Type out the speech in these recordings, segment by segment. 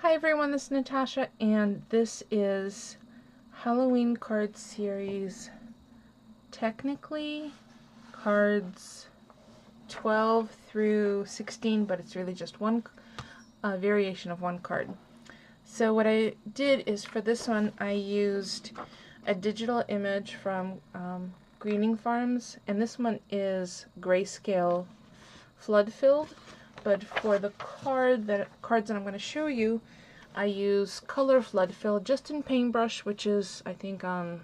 Hi everyone, this is Natasha, and this is Halloween card series, technically cards 12 through 16, but it's really just one variation of one card. So what I did is for this one I used a digital image from Greening Farms, and this one is grayscale flood filled. But for the cards that I'm going to show you, I use color flood fill just in Paintbrush, which is I think on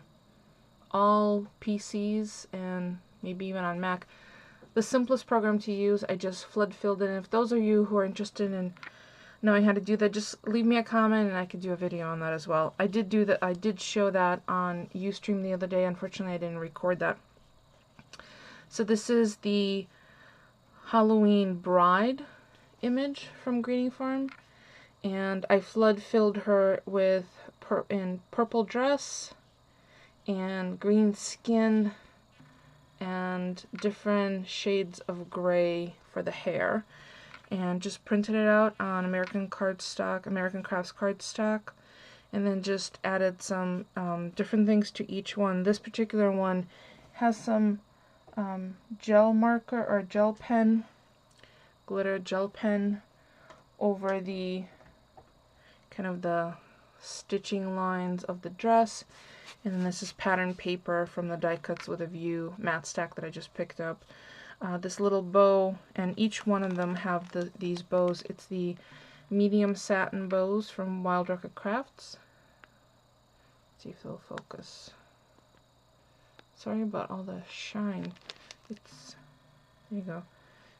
all PCs and maybe even on Mac. The simplest program to use. I just flood filled it. And if those of you who are interested in knowing how to do that, just leave me a comment and I could do a video on that as well. I did do that. I did show that on Ustream the other day. Unfortunately, I didn't record that. So this is the Halloween bride image from Greening Farm, and I flood filled her with in purple dress and green skin and different shades of gray for the hair, and just printed it out on American Crafts cardstock, and then just added some different things to each one. This particular one has some gel marker or gel pen, glitter gel pen over the kind of the stitching lines of the dress, and then this is pattern paper from the Die Cuts with a View matte stack that I just picked up. This little bow, and each one of them have these bows. It's the medium satin bows from Wild Orchid Crafts. Let's see if they'll focus. Sorry about all the shine. It's, there you go.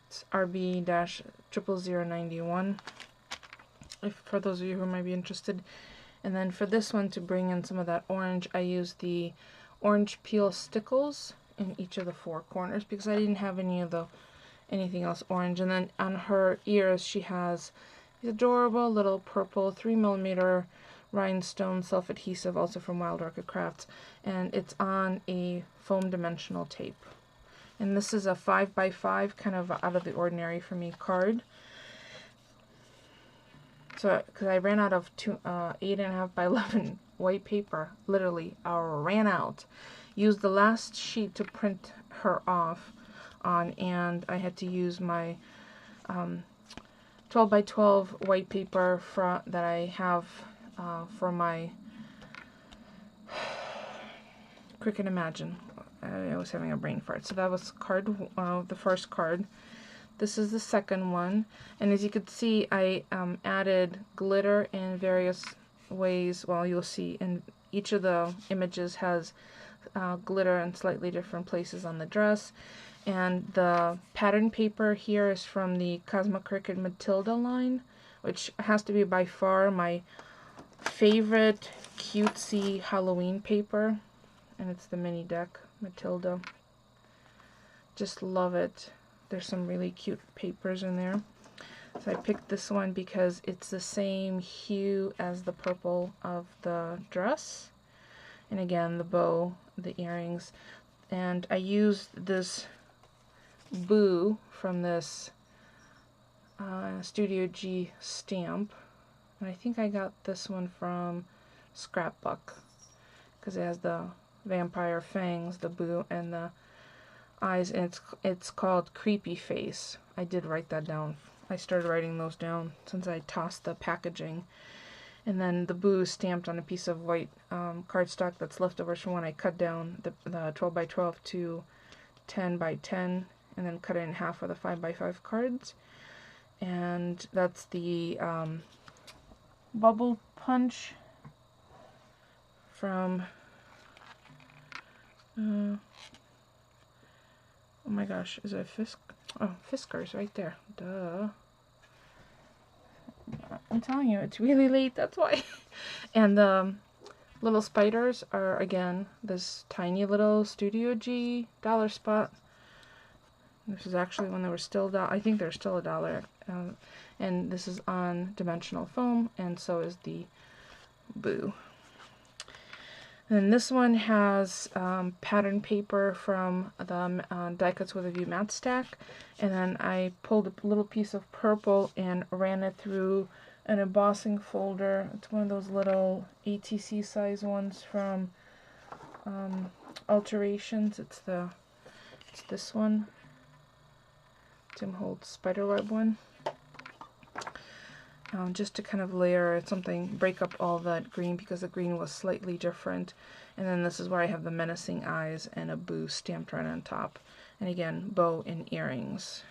It's RB-00091, for those of you who might be interested. And then for this one, to bring in some of that orange, I used the orange peel stickles in each of the four corners because I didn't have anything else orange. And then on her ears, she has these adorable little purple 3mm rhinestone self-adhesive, also from Wild Orchid Crafts, and it's on a foam dimensional tape. And this is a 5x5, kind of out of the ordinary for me card. So, because I ran out of 8.5x11 white paper, literally, I ran out. Used the last sheet to print her off on, and I had to use my 12x12 white paper that I have for my Cricut Imagine. I was having a brain fart. So that was the first card. This is the second one, and as you can see, I added glitter in various ways. Well, you'll see in each of the images has glitter in slightly different places on the dress. And the pattern paper here is from the Cosmo Cricut Matilda line, which has to be by far my favorite cutesy Halloween paper, and it's the mini deck Matilda. Just love it. There's some really cute papers in there. So I picked this one because it's the same hue as the purple of the dress. And again, the bow, the earrings. And I used this boo from this Studio G stamp. And I think I got this one from Scrapbook because it has the vampire fangs, the boo, and the eyes, and it's called Creepy Face. I did write that down. I started writing those down since I tossed the packaging. And then the boo is stamped on a piece of white cardstock that's leftovers from when I cut down the 12x12 to 10x10, and then cut it in half for the 5x5 cards. And that's the Bubble Punch from oh my gosh, is it Fisk? Oh, Fiskars right there. Duh. I'm telling you, it's really late, that's why. And the little spiders are, again, this tiny little Studio G dollar spot. This is actually when they were still I think they're still $1. And this is on dimensional foam, and so is the boo. And this one has pattern paper from the Die Cuts with a View matte stack, and then I pulled a little piece of purple and ran it through an embossing folder. It's one of those little ATC size ones from Alterations. It's this one. Tim Holtz spiderweb one. Just to kind of layer something, break up all that green because the green was slightly different. And then this is where I have the menacing eyes and a boo stamped right on top. And again, bow and earrings.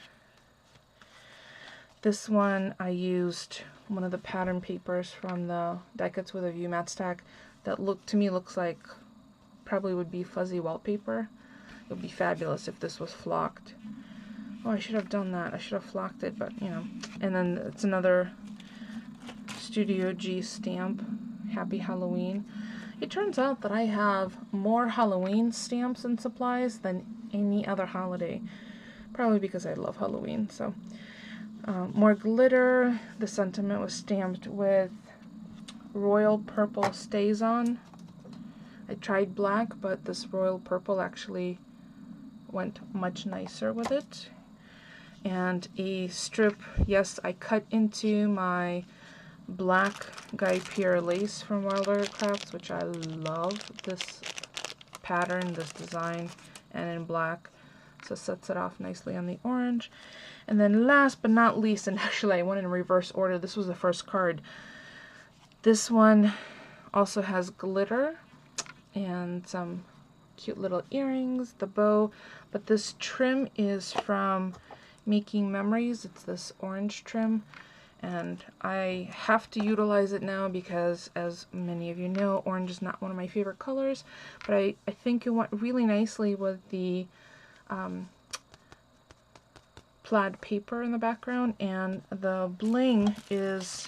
This one I used one of the pattern papers from the Die Cuts with a View mat stack that to me looks like probably would be fuzzy wallpaper. It would be fabulous if this was flocked. Oh, I should have done that. I should have flocked it, but you know. And then it's another Studio G stamp, Happy Halloween. It turns out that I have more Halloween stamps and supplies than any other holiday. Probably because I love Halloween. So, more glitter. The sentiment was stamped with royal purple stays on. I tried black, but this royal purple actually went much nicer with it. And a strip, yes, I cut into my black Guy Pierre lace from Wilder Crafts, which I love this pattern, this design, and in black. So sets it off nicely on the orange. And then last but not least, and actually I went in reverse order, this was the first card. This one also has glitter and some cute little earrings, the bow, but this trim is from Making Memories. It's this orange trim, and I have to utilize it now because, as many of you know, orange is not one of my favorite colors, but I think it went really nicely with the plaid paper in the background, and the bling is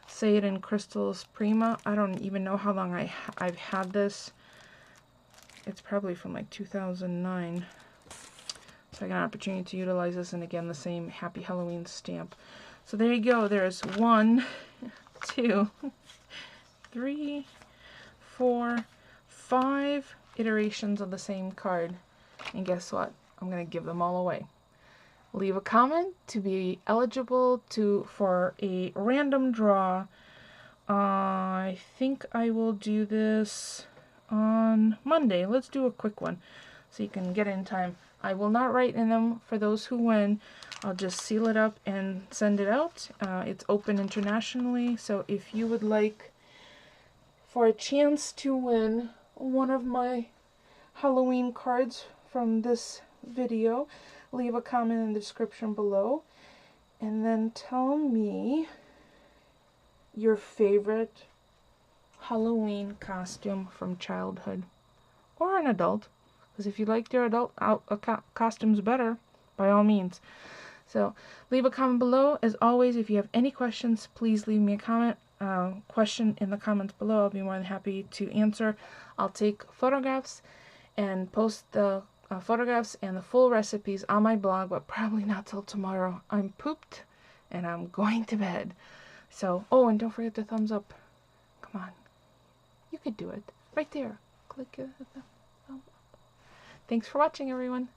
Say It in Crystals Prima. I don't even know how long I've had this. It's probably from like 2009. So I got an opportunity to utilize this, and again the same Happy Halloween stamp. So there you go. There's 1, 2, 3, 4, 5 iterations of the same card. And guess what? I'm going to give them all away. Leave a comment to be eligible for a random draw. I think I will do this on Monday. Let's do a quick one so you can get in time. I will not write in them for those who win. I'll just seal it up and send it out. It's open internationally, so if you would like for a chance to win one of my Halloween cards from this video, leave a comment in the description below, and then tell me your favorite Halloween costume from childhood or an adult, because if you liked your adult costumes better, by all means. So leave a comment below. As always, if you have any questions, please leave me a question in the comments below. I'll be more than happy to answer. I'll take photographs and post the photographs and the full recipes on my blog, but probably not till tomorrow. I'm pooped and I'm going to bed. So, oh, and don't forget the thumbs up. Come on. You could do it. Right there. Click the thumb up. Thanks for watching, everyone.